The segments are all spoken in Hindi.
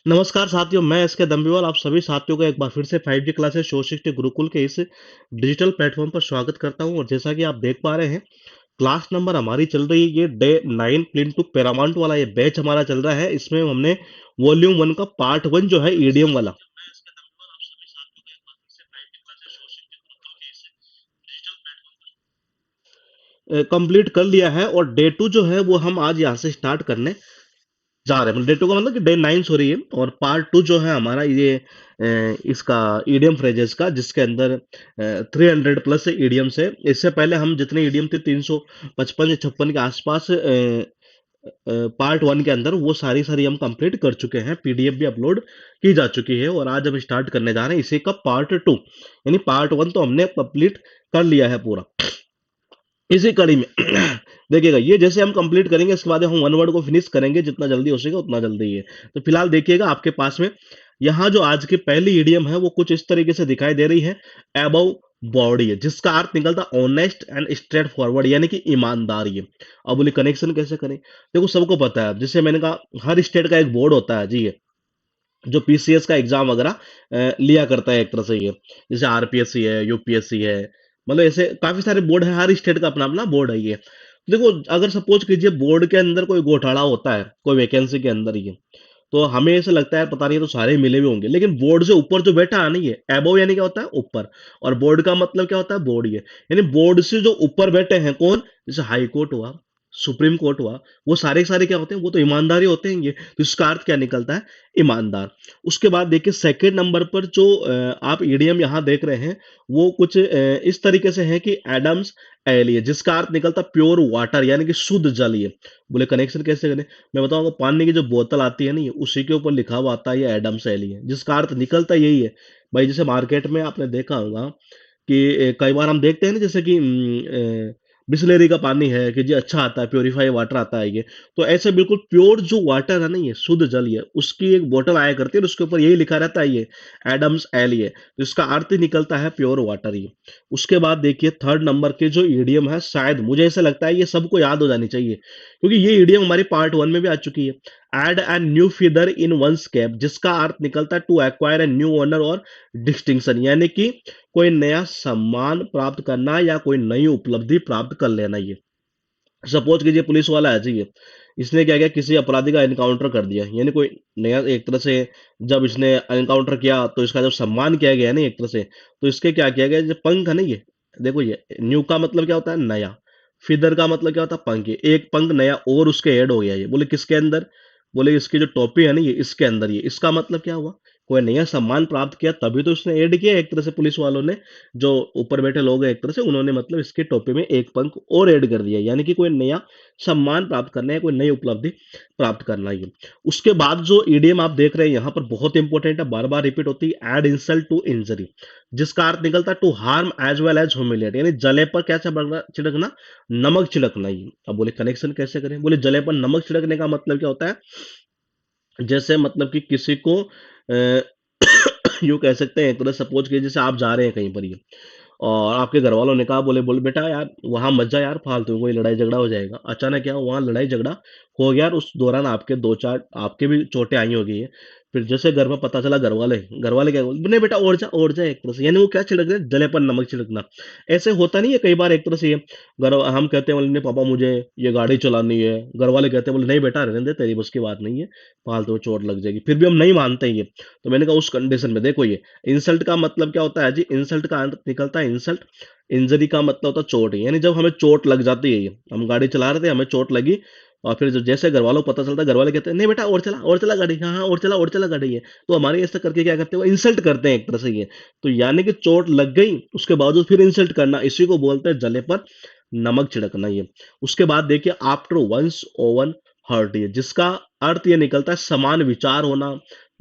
नमस्कार साथियों, मैं एसके दम्बीवाल आप सभी साथियों का एक बार फिर से 5G क्लासेस शोशिष्ट गुरुकुल के इस डिजिटल प्लेटफॉर्म पर स्वागत करता हूं। और जैसा कि आप देख पा रहे हैं, क्लास नंबर हमारी चल रही है। ये डे 9 प्लिंटू पैरामाउंट वाला ये बैच हमारा चल रहा है। इसमें हमने वॉल्यूम 1 का पार्ट 1 जो है ईडीएम वाला कंप्लीट कर लिया है। और डे 2 जो है वो हम आज यहाँ से स्टार्ट करने जा रहे हैं। मतलब डे 2 का मतलब कि डे 9 सॉरी है। और पार्ट 2 जो है हमारा ये इसका ईडीएम फ्रेजेस का, जिसके अंदर 300 प्लस ईडीएम्स है। इससे पहले हम जितने ईडीएम थे 355 या 56 के आसपास पार्ट 1 के अंदर वो सारी सारी हम कंप्लीट कर चुके हैं। पीडीएफ भी अपलोड की जा चुकी है। और आज हम स्टार्ट करने जा रहे हैं इसी का पार्ट 2। यानी पार्ट 1 तो हमने कंप्लीट कर लिया है पूरा इसी कड़ी में। देखिएगा, ये जैसे हम कंप्लीट करेंगे इसके बाद हम वन वर्ड को फिनिश करेंगे। जितना जल्दी हो सकेगा उतना जल्दी है। तो फिलहाल देखिएगा आपके पास में यहाँ जो आज की पहली ईडीएम है वो कुछ इस तरीके से दिखाई दे रही है। अबव बॉडी है, जिसका अर्थ निकलता ऑनेस्ट एंड स्ट्रेट फॉरवर्ड, यानी कि ईमानदारी है। अब बोले कनेक्शन कैसे करें। देखो, सबको पता है, जैसे मैंने कहा हर स्टेट का एक बोर्ड होता है जी। ये जो पीसीएस का एग्जाम वगैरह लिया करता है एक तरह से। ये जैसे आरपीएससी है, यूपीएससी है, मतलब ऐसे काफी सारे बोर्ड है। हर स्टेट का अपना अपना बोर्ड है ये। देखो, अगर सपोज कीजिए बोर्ड के अंदर कोई घोटाला होता है कोई वैकेंसी के अंदर ही, तो हमें ऐसा लगता है पता नहीं, तो सारे मिले हुए होंगे। लेकिन बोर्ड से ऊपर जो बैठा है नहीं है, एबव यानी क्या होता है ऊपर। और बोर्ड का मतलब क्या होता है बोर्ड। ये यानी बोर्ड से जो ऊपर बैठे हैं कौन, जैसे हाई कोर्ट हुआ, सुप्रीम कोर्ट हुआ, वो सारे के सारे क्या होते हैं, वो तो ईमानदारी होते हैं। ये तो इसका अर्थ क्या निकलता है, ईमानदार। उसके बाद देखिए सेकेंड नंबर पर जो आप ईडीएम यहाँ देख रहे हैं वो कुछ इस तरीके से है कि एडम्स एलिए, जिसका अर्थ निकलता प्योर वाटर, यानी कि शुद्ध जल। ये बोले कनेक्शन कैसे करें। मैं बताऊंगा, पानी की जो बोतल आती है ना, ये उसी के ऊपर लिखा हुआ आता है ये एडम्स एलिए, जिसका अर्थ निकलता यही है भाई। जैसे मार्केट में आपने देखा होगा कि कई बार हम देखते हैं ना, जैसे कि बिस्लेरी का पानी है कि जी अच्छा आता है, प्योरीफाई वाटर आता है ये। तो ऐसे बिल्कुल प्योर जो वाटर है ना, ये शुद्ध जल, ये उसकी एक बोतल आया करती है और उसके ऊपर यही लिखा रहता है ये एडम्स एल। ये तो इसका अर्थ ही निकलता है प्योर वाटर ये। उसके बाद देखिए थर्ड नंबर के जो ईडीएम है, शायद मुझे ऐसा लगता है ये सबको याद हो जानी चाहिए, क्योंकि ये ईडीएम हमारी पार्ट 1 में भी आ चुकी है। Add and new feather in one's cap, जिसका अर्थ निकलता है to acquire a new honour और डिस्टिंक्शन, यानी कि कोई नया सम्मान प्राप्त करना या कोई नई उपलब्धि प्राप्त कर लेना। ये सपोज कीजिए पुलिस वाला है जी, ये इसने क्या किया, किसी अपराधी का एनकाउंटर कर दिया, यानी कोई नया एक तरह से। जब इसने एनकाउंटर किया तो इसका जब सम्मान किया गया ना एक तरह से, तो इसके क्या किया गया, जो पंख है ना ये, देखो ये न्यू का मतलब क्या होता है नया, फिदर का मतलब क्या होता है पंख। ये एक पंख नया और उसके ऐड हो गया। ये बोले किसके अंदर, बोले इसकी जो टोपी है ना ये इसके अंदर। ये इसका मतलब क्या हुआ, कोई नया सम्मान प्राप्त किया तभी तो इसने ऐड किया एक तरह से। पुलिस वालों ने, जो ऊपर बैठे लोग हैं एक तरह से, उन्होंने मतलब इसके टोपी में एक पंख और ऐड कर दिया, यानी कि कोई नया सम्मान प्राप्त करना है, कोई नई उपलब्धि प्राप्त करना है। उसके बाद जो ईडीएम आप देख रहे हैं यहाँ पर बहुत इंपॉर्टेंट है, बार बार रिपीट होती है, एड इंसल्ट टू इंजरी, जिसका अर्थ निकलता है to harm as well as humiliate, यानी जले पर क्या छिड़कना, नमक छिड़कना। ही अब बोले कनेक्शन कैसे करें। बोले जले पर नमक छिड़कने का मतलब क्या होता है, जैसे मतलब कि किसी को यूँ कह सकते हैं एक तरह, सपोज कि जैसे आप जा रहे हैं कहीं पर ये, और आपके घर वालों ने कहा, बोले बोले बेटा यार वहां मत जा यार, फालतू कोई लड़ाई झगड़ा हो जाएगा। अचानक क्या वहां लड़ाई झगड़ा हो गया, और उस दौरान आपके दो चार आपके भी चोटें आई होगी है। फिर जैसे घर में पता चला, घर वाले क्या बोले, नहीं बेटा और जा एक तरह से, यानी वो क्या छिड़क रहे, जले पर नमक छिड़कना। ऐसे होता नहीं है कई बार एक तरह से। ये घर हम कहते हैं, बोले नहीं पापा मुझे ये गाड़ी चलानी है, घर वाले कहते हैं बोले नहीं बेटा रहने दे, तेरी बस की बात नहीं है, फालतू में चोट लग जाएगी, फिर भी हम नहीं मानते हैं ये। तो मैंने कहा उस कंडीशन में देखो, ये इंसल्ट का मतलब क्या होता है जी, इंसल्ट का अर्थ निकलता है इंसल्ट। इंजरी का मतलब होता है चोट, यानी जब हमें चोट लग जाती है, ये हम गाड़ी चला रहे थे हमें चोट लगी, और फिर जैसे घर वालों को पता चलता है, घर वाले कहते हैं नहीं बेटा और चला गाड़ी, हाँ हाँ और चला गाड़ी है। तो हमारे ऐसा करके क्या करते हैं, वो इंसल्ट करते हैं एक तरह से ये। तो यानी कि चोट लग गई उसके बावजूद फिर इंसल्ट करना, इसी को बोलते हैं जले पर नमक छिड़कना ये। उसके बाद देखिए आफ्टर वंस ओवन हर्ट, ये जिसका अर्थ ये निकलता है समान विचार होना,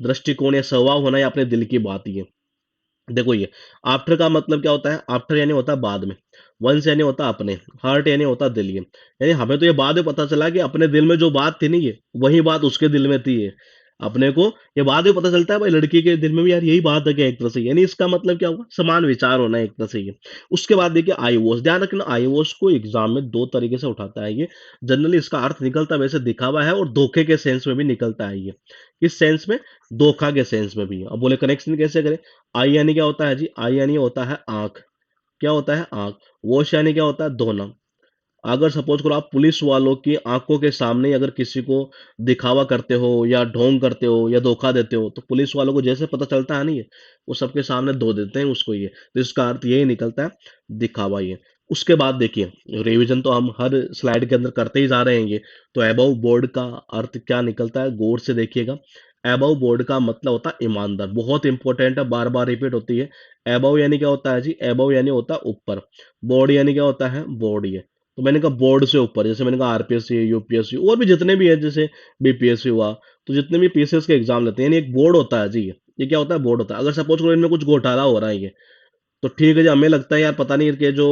दृष्टिकोण या स्वभाव होना, या अपने दिल की बात। ये देखो, ये आफ्टर का मतलब क्या होता है, आफ्टर यानी होता है बाद में, वंस यानी होता है अपने, हार्ट यानी होता है दिल। ये यानी हमें तो ये बाद में पता चला कि अपने दिल में जो बात थी नहीं, ये वही बात उसके दिल में थी। ये अपने को ये बाद में पता चलता है भाई लड़की के दिल में भी यार यही बात है क्या, एक तरह से, यानी इसका मतलब क्या हुआ, समान विचार होना है एक तरह से ये। उसके बाद देखिए आई वॉश, ध्यान रखना आई वॉश को एग्जाम में दो तरीके से उठाता है ये। जनरली इसका अर्थ निकलता है वैसे दिखावा है, और धोखे के सेंस में भी निकलता है ये। किस सेंस में, धोखा के सेंस में भी। अब बोले कनेक्शन कैसे करें। आई यानी क्या होता है जी, आई यानी होता है आंख, क्या होता है आंख। वॉश यानी क्या होता है, धोना। अगर सपोज करो आप पुलिस वालों की आंखों के सामने ही अगर किसी को दिखावा करते हो या ढोंग करते हो या धोखा देते हो, तो पुलिस वालों को जैसे पता चलता है ना ये, वो सबके सामने धो देते हैं उसको ये। तो इसका अर्थ यही निकलता है, दिखावा ये। उसके बाद देखिए, रिवीजन तो हम हर स्लाइड के अंदर करते ही जा रहे हैं ये। तो अबव बोर्ड का अर्थ क्या निकलता है, गौर से देखिएगा। अबव बोर्ड का मतलब होता है ईमानदार, बहुत इंपॉर्टेंट है, बार बार रिपीट होती है। अबव यानी क्या होता है जी, अबव यानी होता है ऊपर। बोर्ड यानी क्या होता है, बोर्ड ये। तो मैंने कहा बोर्ड से ऊपर, जैसे मैंने कहा आरपीएससी, यूपीएससी और भी जितने भी है, जैसे बीपीएससी हुआ, तो जितने भी पीसीएस के एग्जाम लेते हैं, यानी एक बोर्ड होता है जी ये क्या होता है, बोर्ड होता है। अगर सपोज करो इनमें कुछ घोटाला हो रहा है ये, तो ठीक है जी, हमें लगता है यार पता नहीं कि जो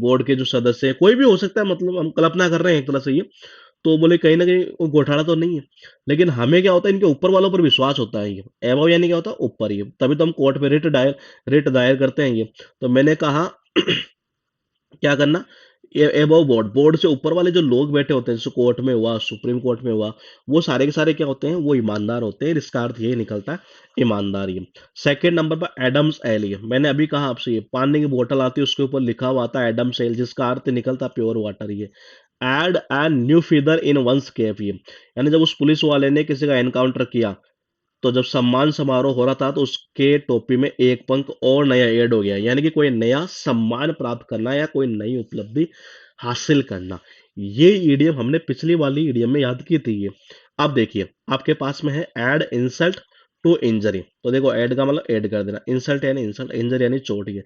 बोर्ड के जो सदस्य है, कोई भी हो सकता है, मतलब हम कल्पना कर रहे हैं एक तरह से ये, तो बोले कहीं ना कहीं कोई घोटाला तो नहीं है। लेकिन हमें क्या होता है, इनके ऊपर वालों पर विश्वास होता है ये। एबव यानी क्या होता है, ऊपर ये, तभी तो हम कोर्ट में रिट दायर करते हैं ये। तो मैंने कहा क्या करना, एबव बोर्ड, बोर्ड से ऊपर वाले जो लोग बैठे होते हैं, जैसे कोर्ट में हुआ, सुप्रीम कोर्ट में हुआ, वो सारे के सारे क्या होते हैं, वो ईमानदार होते हैं। इसका अर्थ ये निकलता है, ईमानदार ये। सेकंड नंबर पर एडम्स एल, ये मैंने अभी कहा आपसे, ये पानी की बोतल आती है उसके ऊपर लिखा हुआ आता है एडम्स एल, जिसका अर्थ निकलता है प्योर वाटर ये। Add N new feather in once cap, ये यानी जब उस पुलिस वाले ने किसी का एनकाउंटर किया, तो जब सम्मान समारोह हो रहा था, तो उसके टोपी में एक पंख और नया ऐड हो गया, यानी कि कोई नया सम्मान प्राप्त करना या कोई नई उपलब्धि हासिल करना। ये ईडीएम हमने पिछली वाली ईडीएम में याद की थी ये। अब देखिए आपके पास में है ऐड इंसल्ट टू इंजरी, तो देखो ऐड का मतलब ऐड कर देना, इंसल्ट यानी इंसल्ट, इंजरी यानी चोट। ये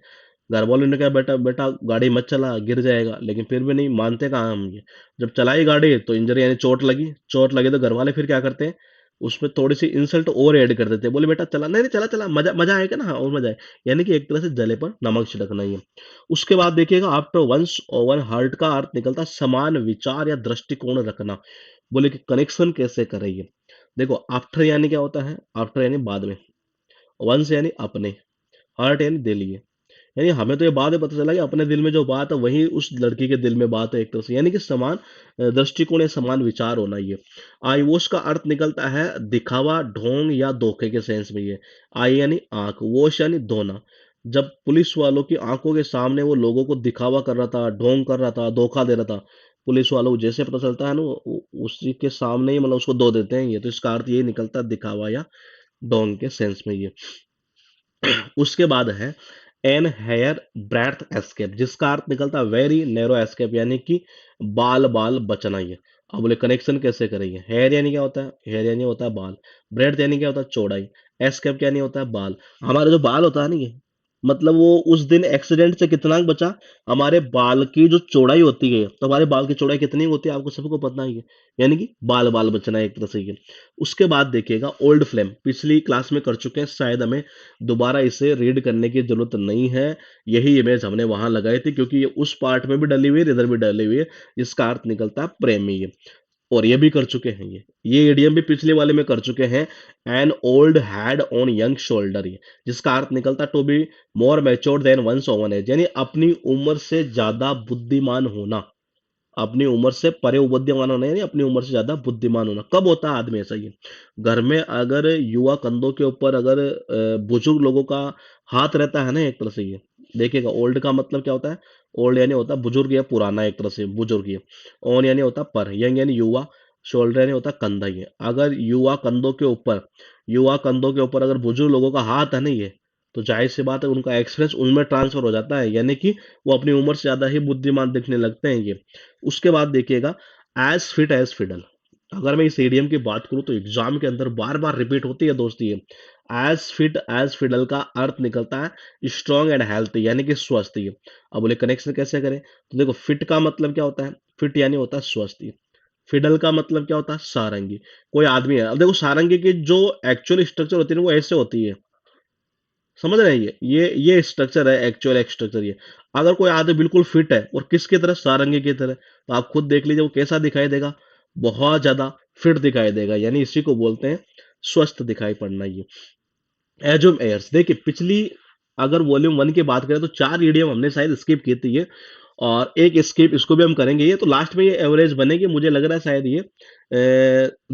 घर वालों ने कहा बेटा बेटा गाड़ी मत चला, गिर जाएगा, लेकिन फिर भी नहीं मानते कहाँ हम ये। जब चलाई गाड़ी तो इंजरी यानी चोट लगी, चोट लगी तो घर वाले फिर क्या करते हैं, उसमें थोड़ी सी इंसल्ट और ऐड कर देते हैं, बोले बेटा चला, नहीं नहीं चला चला, मजा मजा आएगा ना, हाँ और मजा आए। यानी कि एक तरह से जले पर नमक छिड़कना ही है। उसके बाद देखिएगा आफ्टर वंस ओवर हर्ट का अर्थ निकलता है समान विचार या दृष्टिकोण रखना। बोले कि कनेक्शन कैसे करेंगे। देखो आफ्टर यानी क्या होता है, आफ्टर यानी बाद में, वंस यानी अपने, हर्ट यानी दिल ये। यानी हमें तो ये बात है पता चला कि अपने दिल में जो बात है वही उस लड़की के दिल में बात है एक तरह से, यानी कि समान दृष्टिकोण या समान विचार होना ये। आईवोश का अर्थ निकलता है दिखावा, ढोंग या धोखे के सेंस में ये। आई यानी आंख, वोश यानी धोना। जब पुलिस वालों की आंखों के सामने वो लोगों को दिखावा कर रहा था, ढोंग कर रहा था, धोखा दे रहा था, पुलिस वालों को जैसे पता चलता है ना, उसी के सामने ही मतलब उसको धो देते हैं ये। तो इसका अर्थ ये निकलता है दिखावा या ढोंग के सेंस में ये। उसके बाद है एन हेयर ब्रेथ एस्केप, जिसका अर्थ निकलता है वेरी नैरो एस्केप, यानी कि बाल बाल बचना ये। अब बोले कनेक्शन कैसे करेंगे। हेयर यानी क्या होता है, हेयर यानी होता है बाल। ब्रेथ यानी क्या होता है, चौड़ाई। एस्केप यानी होता है बाल। हमारा जो बाल होता है ना ये, मतलब वो उस दिन एक्सीडेंट से कितना बचा, हमारे बाल की जो चौड़ाई होती है, तो हमारे बाल की चौड़ाई कितनी होती है आपको सबको पता ही है, यानी कि बाल बाल बचना है एक तरह से ये। उसके बाद देखिएगा ओल्ड फ्लेम, पिछली क्लास में कर चुके हैं, शायद हमें दोबारा इसे रीड करने की जरूरत नहीं है। यही इमेज हमने वहां लगाई थी, क्योंकि ये उस पार्ट में भी डली हुई है, इधर भी डली हुई है। जिसका अर्थ निकलता है प्रेमी ये। और ये भी कर चुके हैं ये इडियम भी पिछले वाले में कर चुके हैं। An old head on young shoulder, ये जिसका अर्थ निकलता to be more mature than one's own age, यानी अपनी उम्र से ज्यादा बुद्धिमान होना। अपनी उम्र से परे बुद्धिमान होना यानी अपनी उम्र से ज्यादा बुद्धिमान होना। कब होता है आदमी ऐसा, ये घर में अगर युवा कंधों के ऊपर अगर बुजुर्ग लोगों का हाथ रहता है ना एक तरह से ये। देखिएगा ओल्ड का मतलब क्या होता है, ओल्ड यानी होता है बुजुर्ग या पुराना, एक तरह से बुजुर्ग ये। ऑन यानी होता है पर, यंग यानी युवा, शोल्डर यानी होता है कंधा ये। अगर युवा कंधों के ऊपर अगर बुजुर्ग लोगों का हाथ है ना ये, तो जाहिर सी बात है उनका एक्सपीरियंस उनमें ट्रांसफर हो जाता है, यानी कि वो अपनी उम्र से ज्यादा ही बुद्धिमान दिखने लगते हैं ये। उसके बाद देखिएगा एज फिट एज फिडल। अगर मैं इस ईडियम की बात करूं तो एग्जाम के अंदर बार बार रिपीट होती है दोस्ती ये। एज फिट एज फिडल का अर्थ निकलता है स्ट्रॉन्ग एंड हेल्थी, यानी कि स्वस्थ ये। अब बोले कनेक्शन कैसे करें, तो देखो फिट का मतलब क्या होता है, फिट यानी होता है स्वस्थ ये। फिडल का मतलब क्या होता है, सारंगी। कोई आदमी है, अब देखो सारंगी की जो एक्चुअल स्ट्रक्चर होती है ना वो ऐसे होती है, समझ रहे हैं ये स्ट्रक्चर है, एक्चुअल स्ट्रक्चर ये। अगर कोई आदमी बिल्कुल फिट है और किसकी तरह, सारंगी की तरह, तो आप खुद देख लीजिए वो कैसा दिखाई देगा, बहुत ज्यादा फिट दिखाई देगा, यानी इसी को बोलते हैं स्वस्थ दिखाई पड़ना ये। एजोम एयर्स देखिए पिछली अगर वॉल्यूम वन की बात करें तो 4 ईडीएम हमने शायद स्किप की थी ये, और एक स्किप इसको भी हम करेंगे ये, तो लास्ट में ये एवरेज बनेगी मुझे लग रहा है शायद ये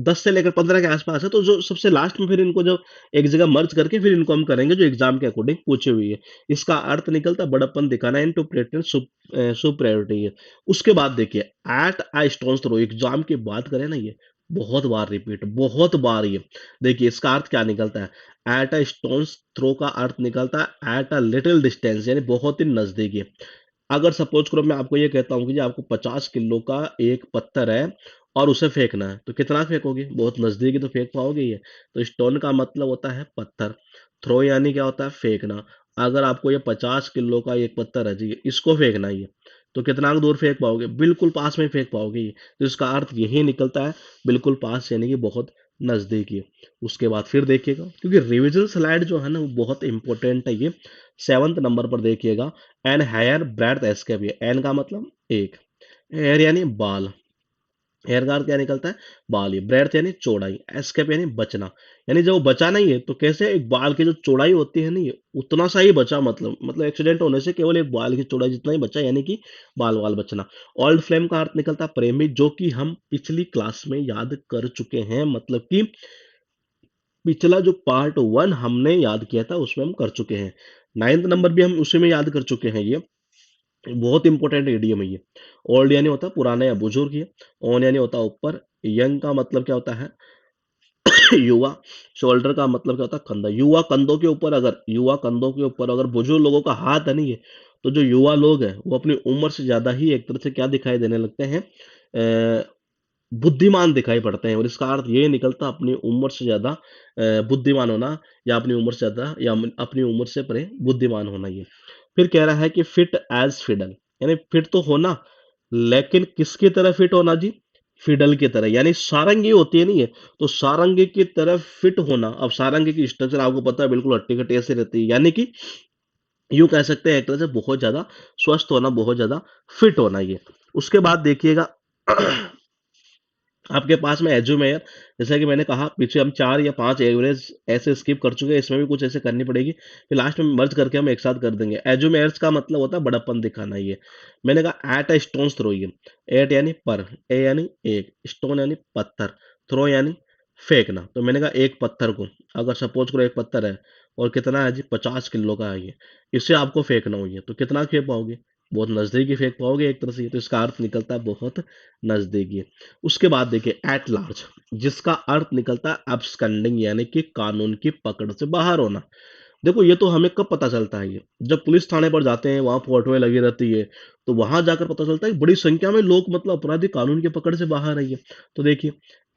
10 से लेकर 15 के आसपास है, तो जो सबसे लास्ट में फिर इनको जो एक जगह मर्ज करके फिर इनको हम करेंगे जो एग्जाम के अकॉर्डिंग पूछी हुई है। इसका अर्थ निकलता है बड़प्पन दिखाना, इन टू प्रेटेंड सुपरियॉरिटी है। उसके बाद देखिए एट आ स्टोन्स थ्रो, एग्जाम की बात करें ना ये बहुत बार रिपीट, बहुत बार ये देखिए इसका अर्थ क्या निकलता है। एट अ स्टोन्स थ्रो का अर्थ निकलता है एट अ लिटिल डिस्टेंस, यानी बहुत ही नजदीकी। अगर सपोज करो मैं आपको ये कहता हूँ कि जी आपको 50 किलो का एक पत्थर है और उसे फेंकना है, तो कितना फेंकोगे? बहुत नजदीकी तो फेंक पाओगे ये। तो स्टोन का मतलब होता है पत्थर, थ्रो यानी क्या होता है? फेंकना। अगर आपको ये 50 किलो का एक पत्थर है जी, इसको फेंकना ही है, तो कितना दूर फेंक पाओगे? बिल्कुल पास में फेंक पाओगे ये। तो इसका अर्थ यही निकलता है बिल्कुल पास, यानी कि बहुत नजदीकी है। उसके बाद फिर देखिएगा, क्योंकि रिविजन स्लाइड जो है ना वो बहुत इंपॉर्टेंट है ये। 7th नंबर पर देखिएगा, एन हायर ब्रेड्थ एस्केप, ये एन का मतलब एक, हेयर यानी बाल, हेयर का अर्थ क्या निकलता है? बाल, ये ब्रेड्थ यानी चौड़ाई, एस्केप यानी बचना। यानी जब वो बचा नहीं है तो कैसे? एक बाल की जो चौड़ाई होती है ना ये उतना सा ही बचा, मतलब एक्सीडेंट होने से केवल एक बाल की चौड़ाई जितना ही बचा, यानी कि बाल वाल बचना। ओल्ड फ्लेम का अर्थ निकलता है प्रेमी, जो कि हम पिछली क्लास में याद कर चुके हैं, मतलब कि पिछला जो पार्ट वन हमने याद किया था उसमें हम कर चुके हैं। 9th नंबर भी हम उसी में याद कर चुके हैं ये। बहुत इंपॉर्टेंट इडियम है ये। ओल्ड यानी होता है पुराना या बुजुर्ग ये। ऑन यानी होता है ऊपर। यंग का मतलब क्या होता है? युवा। शोल्डर का मतलब क्या होता है? कंधा। युवा कंधों के ऊपर अगर बुजुर्ग लोगों का हाथ है नहीं है, तो जो युवा लोग हैं वो अपनी उम्र से ज्यादा ही एक तरह से क्या दिखाई देने लगते हैं? बुद्धिमान दिखाई पड़ते हैं, और इसका अर्थ ये निकलता अपनी उम्र से ज्यादा बुद्धिमान होना, या अपनी उम्र से ज्यादा या अपनी उम्र से परे बुद्धिमान होना ये। फिर कह रहा है कि फिट एज फिडल, यानी फिट तो होना, लेकिन किसकी तरह फिट होना जी? फिडल की तरह, यानी सारंगी होती है नहीं है, तो सारंगी की तरह फिट होना। अब सारंगी की स्ट्रक्चर आपको पता है बिल्कुल हट्टी कट्टी ऐसे रहती है, यानी कि यूं कह सकते हैं एक तरह से बहुत ज्यादा स्वस्थ होना, बहुत ज्यादा फिट होना ये। उसके बाद देखिएगा आपके पास में एजुमेयर, जैसा कि मैंने कहा पीछे हम 4 या 5 एवरेज ऐसे स्किप कर चुके हैं, इसमें भी कुछ ऐसे करनी पड़ेगी, फिर लास्ट में मर्ज करके हम एक साथ कर देंगे। एजुमेयर्स का मतलब होता है बड़प्पन दिखाना ये। मैंने कहा एट अ स्टोन्स थ्रो, ये एट यानी पर, ए यानी एक, स्टोन यानी पत्थर, थ्रो यानी फेंकना। तो मैंने कहा एक पत्थर को, अगर सपोज करो एक पत्थर है और कितना है जी 50 किलो का है ये, इसे आपको फेंकना हो ये, तो कितना फेंक पाओगे? बहुत नजदीकी फेंक पाओगे एक तरह से, तो इसका अर्थ निकलता है बहुत नजदीकी। उसके बाद देखिए एट लार्ज, जिसका अर्थ निकलता है absconding, यानी कि कानून की पकड़ से बाहर होना। देखो ये तो हमें कब पता चलता है? ये जब पुलिस थाने पर जाते हैं, वहां फोटोएं लगी रहती है, तो वहां जाकर पता चलता है कि बड़ी संख्या में लोग, मतलब अपराधी कानून की पकड़ से बाहर है ये। तो देखिए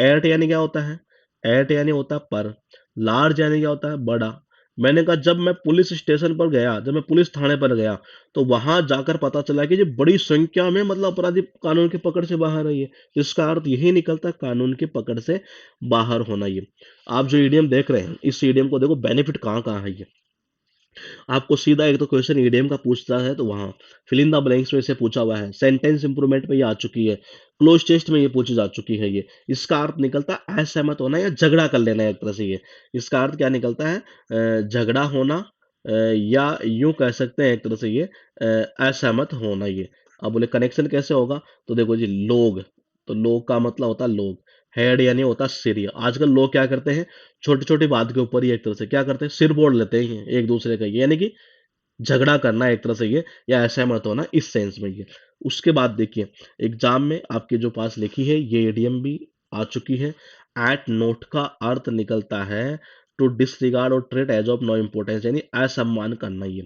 एट यानी क्या होता है? एट यानी होता है पर, लार्ज यानी क्या होता है? बड़ा। मैंने कहा जब मैं पुलिस स्टेशन पर गया, जब मैं पुलिस थाने पर गया, तो वहां जाकर पता चला कि ये बड़ी संख्या में, मतलब अपराधी कानून की पकड़ से बाहर है ये। तो इसका अर्थ यही निकलता है कानून की पकड़ से बाहर होना ये। आप जो ईडीएम देख रहे हैं, इस ईडीएम को देखो बेनिफिट कहाँ कहाँ है ये। आपको सीधा एक तो क्वेश्चन ईडीएम का पूछता है, तो वहां फिल इन द ब्लैंक्स में से पूछा हुआ है, सेंटेंस इंप्रूवमेंट में ये आ चुकी है, क्लोज टेस्ट में ये पूछी जा चुकी है ये। इसका अर्थ निकलता है असहमत होना या झगड़ा कर लेना एक तरह से ये। इसका अर्थ क्या निकलता है? झगड़ा होना, या यूं कह सकते हैं एक तरह से ये असहमत होना ये। अब बोले कनेक्शन कैसे होगा? तो देखो जी लोग, तो लोग का मतलब होता है लोग। हेड यानी होता है सिर। ये आजकल लोग क्या करते हैं, छोटी छोटी बात के ऊपर ही एक तरह से क्या करते हैं, सिर बोल लेते हैं एक दूसरे का, यानी कि झगड़ा करना एक तरह से ये, या असहमत होना इस सेंस में ये। उसके बाद देखिए एग्जाम में आपके जो पास लिखी है ये एडीएम भी आ चुकी है। एट नोट का अर्थ निकलता है टू डिसरिगार्ड और treat as of no importance, यानी असम्मान करना ये।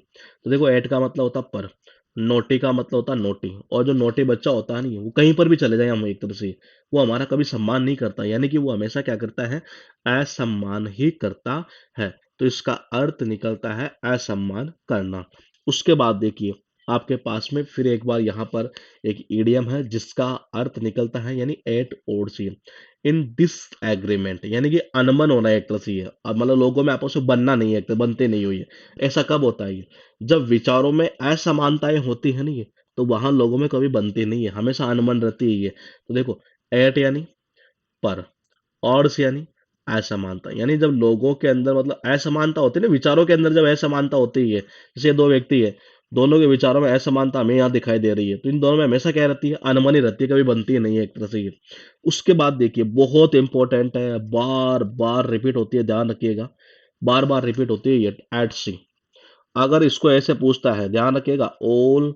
तो देखो एट का मतलब होता है पर, नोटी का मतलब होता है नोटी, और जो नोटी बच्चा होता है नहीं वो कहीं पर भी चले जाए हम एक तरह से, वो हमारा कभी सम्मान नहीं करता, यानी कि वो हमेशा क्या करता है? असम्मान ही करता है। तो इसका अर्थ निकलता है असम्मान करना। उसके बाद देखिए आपके पास में फिर एक बार यहाँ पर एक ईडियम है जिसका अर्थ निकलता है यानी at odds, in this agreement, यानी कि अनबन होना एक तरह से ये। अब मतलब लोगों में आपस में बनना नहीं है, एक तरह बनते नहीं हुई है। ऐसा कब होता है ये? जब विचारों में असमानताएं होती है नहीं है, तो वहां लोगों में कभी बनती नहीं है, हमेशा अनबन रहती है ये। तो देखो एट यानी पर, ऑड्स यानी असमानता, यानी जब लोगों के अंदर मतलब असमानता होती है ना, विचारों के अंदर जब असमानता होती है, जैसे दो व्यक्ति है, दोनों के विचारों में असमानता हमें यहाँ दिखाई दे रही है, तो इन दोनों में हमेशा क्या रहती है, अनबनी रहती है, कभी बनती ही नहीं है एक तरह से ये। उसके बाद देखिए बहुत इंपॉर्टेंट है, बार बार रिपीट होती है, ध्यान रखिएगा, बार बार रिपीट होती है ये, एट सी। अगर इसको ऐसे पूछता है, ध्यान रखिएगा, ऑल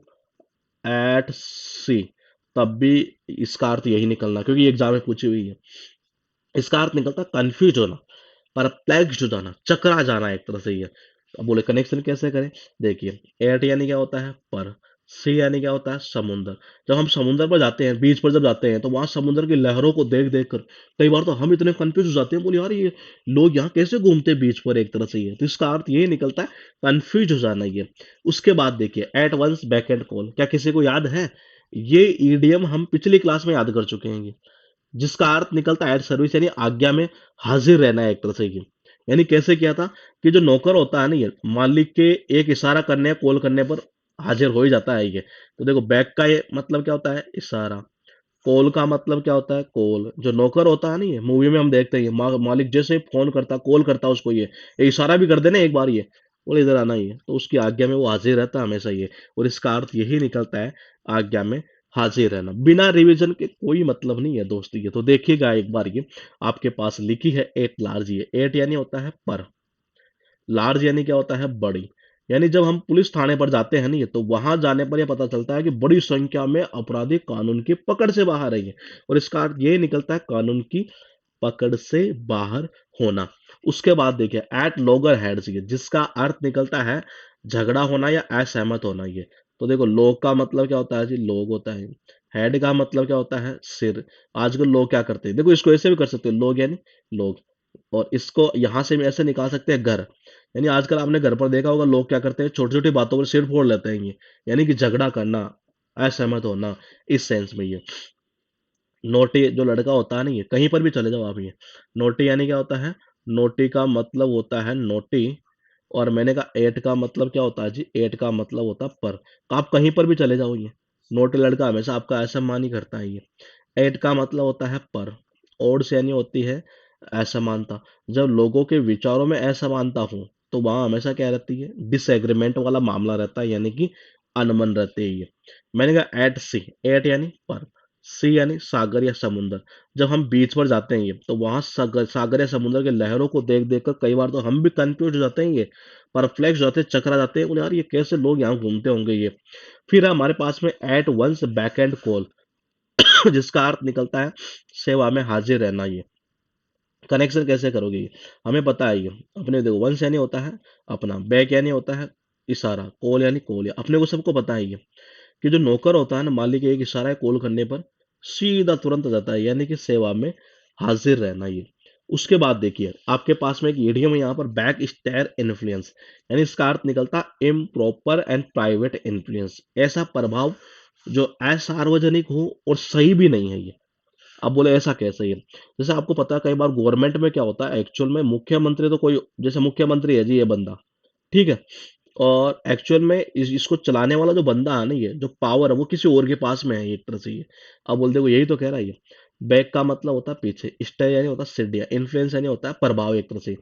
एट सी, तब भी इसका अर्थ यही निकलना, क्योंकि एग्जाम में पूछी हुई है। इसका अर्थ निकलता कंफ्यूज होना, परप्लेक्स्ड हो जाना, चकरा जाना एक तरह से ये। अब बोले कनेक्शन कैसे करें, देखिए एट यानी क्या होता है, पर। सी यानी क्या होता है, समुंदर। जब हम समुंदर पर जाते हैं, बीच पर जब जाते हैं, तो वहां समुद्र की लहरों को देख देख कर कई बार तो हम इतने कंफ्यूज हो जाते हैं, बोले यार ये लोग यहाँ कैसे घूमते हैं बीच पर, एक तरह से ये, तो इसका अर्थ यही निकलता है, कंफ्यूज हो जाना ये। उसके बाद देखिए at one's beck and call, क्या किसी को याद है, ये ईडीएम हम पिछली क्लास में याद कर चुके हैं ये, जिसका अर्थ निकलता है एट सर्विस, यानी आज्ञा में हाजिर रहना है एक तरह से ये। यानी कैसे किया था कि जो नौकर होता है ना ये, मालिक के एक इशारा करने या कॉल करने पर हाजिर हो ही जाता है ये। तो देखो बैक का ये मतलब क्या होता है, इशारा। कॉल का मतलब क्या होता है, कॉल। जो नौकर होता है ना ये, मूवी में हम देखते हैं मालिक जैसे फोन करता, कॉल करता है उसको, ये इशारा भी कर देना एक बार, ये बोले इधर आना, ये तो उसकी आज्ञा में वो हाजिर रहता है हमेशा ये। और इसका अर्थ यही निकलता है, आज्ञा में हाजिर रहना। बिना रिवीजन के कोई मतलब नहीं है दोस्त ये, तो देखिएगा एक बार ये आपके पास लिखी है एट लार्ज, ये एट यानी होता है पर, लार्ज यानी क्या होता है, बड़ी। यानी जब हम पुलिस थाने पर जाते हैं नहीं, तो वहां जाने पर यह पता चलता है कि बड़ी संख्या में अपराधी कानून की पकड़ से बाहर है ये। और इसका अर्थ ये निकलता है, कानून की पकड़ से बाहर होना। उसके बाद देखिए एट लॉगर हेड्स, ये जिसका अर्थ निकलता है झगड़ा होना या असहमत होना ये। तो देखो लोग का मतलब क्या होता है जी, लोग होता है। हेड का मतलब क्या होता है, सिर। आजकल लोग क्या करते हैं, देखो इसको ऐसे भी कर सकते हो, लोग यानी लोग। और इसको यहां से भी ऐसे निकाल सकते हैं, घर। यानी आजकल आपने घर पर देखा होगा, लोग क्या करते हैं, छोटी छोटी बातों पर सिर फोड़ लेते हैं ये, यानी कि झगड़ा करना, असहमत होना, इस सेंस में ये। नोटी जो लड़का होता है ना ये, कहीं पर भी चले जाओ आप ये, नोटी यानी क्या होता है, नोटी का मतलब होता है नोटी। और मैंने कहा एट का मतलब क्या होता है जी, एट का मतलब होता है पर। तो आप कहीं पर भी चले जाओ ये, नोटी लड़का हमेशा आपका असम्मान ही करता है ये। एट का मतलब होता है पर। ओड्स यानी होती है असमानता। जब लोगों के विचारों में असमानता हो, तो वहां हमेशा क्या रहती है, डिसएग्रीमेंट वाला मामला रहता है, यानी कि अनबन रहते हैं ये। मैंने कहा एट सी, एट यानी पर। सी यानी सागर या समुंदर। जब हम बीच पर जाते हैं ये, तो वहां सागर या समुद्र के लहरों को देख देख कर कई बार तो हम भी कंफ्यूज हो जाते हैं ये, परप्लेक्स हो जाते हैं, चकरा जाते हैं, बोले यार ये कैसे लोग यहाँ घूमते होंगे ये। फिर हमारे पास में at one's beck and call, जिसका अर्थ निकलता है सेवा में हाजिर रहना ये। कनेक्शन कैसे करोगे ये, हमें पता है ये। अपने देखो वंस यानी होता है अपना, बैक यानी होता है इशारा, कॉल यानी कॉल, या अपने को सबको पता है ये कि जो नौकर होता है ना, मालिक एक इशारा है कॉल करने पर सीधा तुरंत आ जाता है, यानी कि सेवा में हाजिर रहना ये। उसके बाद देखिए आपके पास में एक इडियम है यहाँ पर, बैक स्टेयर इन्फ्लुएंस। यानी इसका अर्थ निकलता इम्प्रॉपर एंड प्राइवेट इन्फ्लुएंस, ऐसा प्रभाव जो असार्वजनिक हो और सही भी नहीं है ये। अब बोले ऐसा कैसे है, जैसे आपको पता है कई बार गवर्नमेंट में क्या होता है, एक्चुअल में मुख्यमंत्री तो कोई, जैसे मुख्यमंत्री है जी ये बंदा, ठीक है, और एक्चुअल में इसको चलाने वाला जो बंदा है ना, ये जो पावर है वो किसी और के पास में है एक तरह से ये। अब बोलते वो यही तो कह रहा है ये। बैक का मतलब होता है पीछे, स्टे यानी होता है सीढ़ियाँ, इन्फ्लुएंस यानी होता है प्रभाव एक तरह से।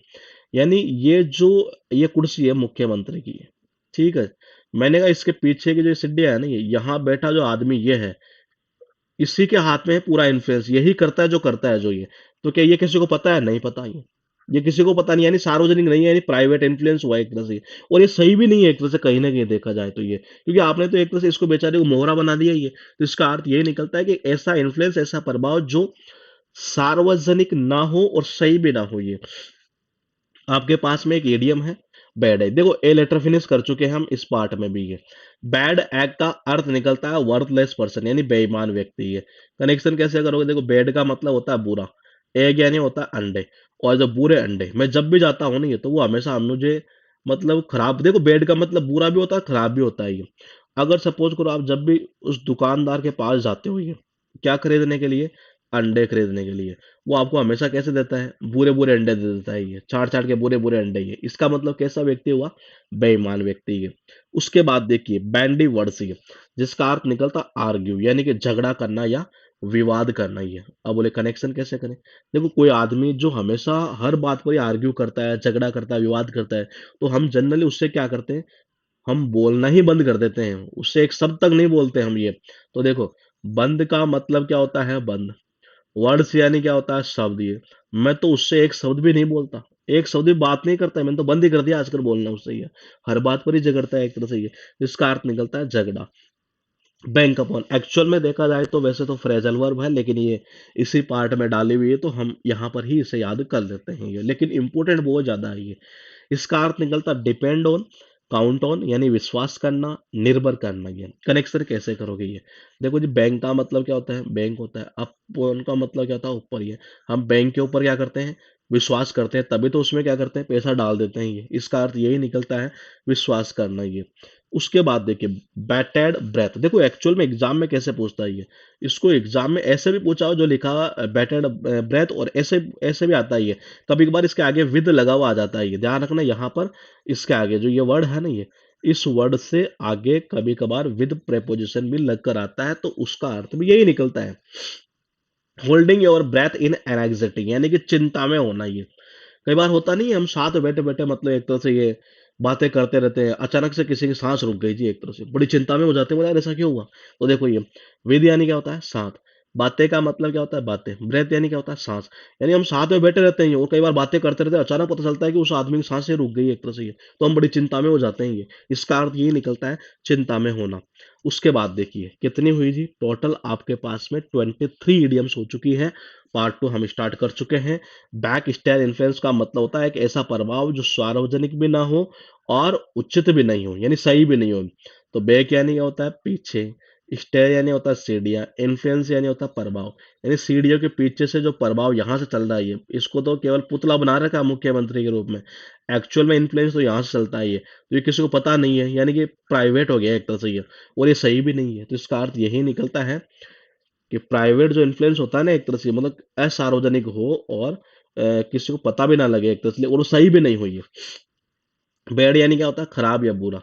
यानी ये जो ये कुर्सी है मुख्यमंत्री की, ठीक है, मैंने कहा इसके पीछे की जो सीढ़ियाँ है ना, ये यहाँ बैठा जो आदमी ये है, इसी के हाथ में है पूरा इन्फ्लुएंस, यही करता है जो करता है जो ये। तो क्या ये किसी को पता है, नहीं पता ये किसी को पता नहीं, यानी सार्वजनिक नहीं है, यानी प्राइवेट इन्फ्लुएंस हुआ एक तरह से। और ये सही भी नहीं है एक तरह से, कहीं ना कहीं देखा जाए तो ये, क्योंकि आपने तो एक तरह से इसको बेचारे को मोहरा बना दिया ये। तो इसका अर्थ ये निकलता है कि ऐसा इन्फ्लुएंस, ऐसा प्रभाव जो सार्वजनिक ना हो और सही भी ना हो ये। आपके पास में एक एडीएम है, बैड है। देखो ए लेटर फिनिश कर चुके हैं हम इस पार्ट में भी ये। बैड एग का अर्थ निकलता है वर्थलेस पर्सन, यानी बेईमान व्यक्ति है। कनेक्शन कैसे करोगे, देखो बैड का मतलब होता है बुरा, एग यानी होता है अंडे। और जो बुरे अंडे, मैं जब भी जाता हूँ ना ये, तो वो हमेशा हम मुझे मतलब खराब, देखो बैड का मतलब बुरा भी होता है खराब भी होता है ये। अगर सपोज करो आप जब भी उस दुकानदार के पास जाते हो ये, क्या खरीदने के लिए, अंडे खरीदने के लिए, वो आपको हमेशा कैसे देता है, बुरे बुरे अंडे दे देता है ये, चाट चाट के बुरे बुरे अंडे ये। इसका मतलब कैसा व्यक्ति हुआ, बेईमान व्यक्ति ये। उसके बाद देखिए बैंडी वर्ड्स ये, जिसका अर्थ निकलता आर्ग्यू, यानी कि झगड़ा करना या विवाद करना ही है। अब बोले कनेक्शन कैसे करें? देखो कोई आदमी जो हमेशा हर बात पर ही आर्ग्यू करता है, झगड़ा करता है, विवाद करता है, तो हम जनरली उससे क्या करते हैं, हम बोलना ही बंद कर देते हैं, उससे एक शब्द तक नहीं बोलते हम ये। तो देखो, बंद का मतलब क्या होता है? बंद। वर्ड्स यानी क्या होता है? शब्द। ये मैं तो उससे एक शब्द भी नहीं बोलता, एक शब्द भी बात नहीं करता है, मैंने तो बंद ही कर दिया आजकल बोलना उससे। ये हर बात पर ही झगड़ता है एक तरह से। ये इसका अर्थ निकलता है झगड़ा। बैंक अपॉन एक्चुअल में देखा जाए तो वैसे तो फ्रेजल वर्ब है, लेकिन ये इसी पार्ट में डाली हुई है तो हम यहाँ पर ही इसे याद कर लेते हैं। ये लेकिन इंपॉर्टेंट बहुत ज्यादा है ये। इसका अर्थ निकलता डिपेंड ऑन, काउंट ऑन यानी विश्वास करना, निर्भर करना। ये कनेक्शन कैसे करोगे? ये देखो जी, बैंक का मतलब क्या होता है? बैंक होता है। अपॉन का मतलब क्या होता है? ऊपर। ये हम बैंक के ऊपर क्या करते हैं? विश्वास करते हैं, तभी तो उसमें क्या करते हैं? पैसा डाल देते हैं। ये इसका अर्थ यही निकलता है, विश्वास करना। ये उसके बाद देखिए, बैटेड ब्रेथ। देखो एक्चुअल में एग्जाम में कैसे पूछता है ये, इसको एग्जाम में ऐसे भी पूछा हो जो लिखा बैटेड ब्रेथ, और ऐसे ऐसे भी आता है ये। कभी कभार इसके आगे विद लगा हुआ आ जाता है। ये ध्यान रखना, यहाँ पर इसके आगे जो ये वर्ड है ना, ये इस वर्ड से आगे कभी कभार विद प्रेपोजिशन भी लग कर आता है, तो उसका अर्थ भी यही निकलता है, holding your breath in anxiety, यानी कि चिंता में होना। ये कई बार होता नहीं है, हम साथ में बैठे बैठे मतलब एक तरह से ये बातें करते रहते हैं, अचानक से किसी की सांस रुक गई जी, एक तरह से बड़ी चिंता में हो जाते हैं, बोला यार ऐसा क्यों हुआ? तो देखो ये वेद यानी क्या होता है? साथ। बातें का मतलब क्या होता है? बातें। ब्रेथ यानी क्या होता है? सांस। यानी हम साथ में बैठे रहते हैं और कई बार बातें करते रहते हैं, अचानक पता चलता है कि उस आदमी की सांसें रुक गई एक तरह से, ये तो हम बड़ी चिंता में हो जाते हैं। ये इसका अर्थ यही निकलता है, चिंता में होना। उसके बाद देखिए कितनी हुई जी, टोटल आपके पास में 23 इडियम्स हो चुकी है। पार्ट 2 हम स्टार्ट कर चुके हैं। बैक स्टाइल इन्फ्लुएंस का मतलब होता है कि ऐसा प्रभाव जो सार्वजनिक भी ना हो और उचित भी नहीं हो, यानी सही भी नहीं हो। तो बैक यानी क्या होता है? पीछे। स्टेयर यानी होता है सीढ़ियाँ। इन्फ्लुएंस यानी होता है प्रभाव, यानी सीढ़ियों के पीछे से जो प्रभाव यहाँ से चल रहा है, ये इसको तो केवल पुतला बना रखा है मुख्यमंत्री के रूप में। एक्चुअल में इन्फ्लुएंस तो यहाँ से चलता है, ये तो ये किसी को पता नहीं है, यानी कि प्राइवेट हो गया एक तरह से ये, और ये सही भी नहीं है। तो इसका अर्थ यही निकलता है कि प्राइवेट जो इन्फ्लुएंस होता है ना एक तरह से, मतलब असार्वजनिक हो और किसी को पता भी ना लगे एक तरह से, और वो सही भी नहीं हुई है। बैड यानी क्या होता है? खराब या बुरा।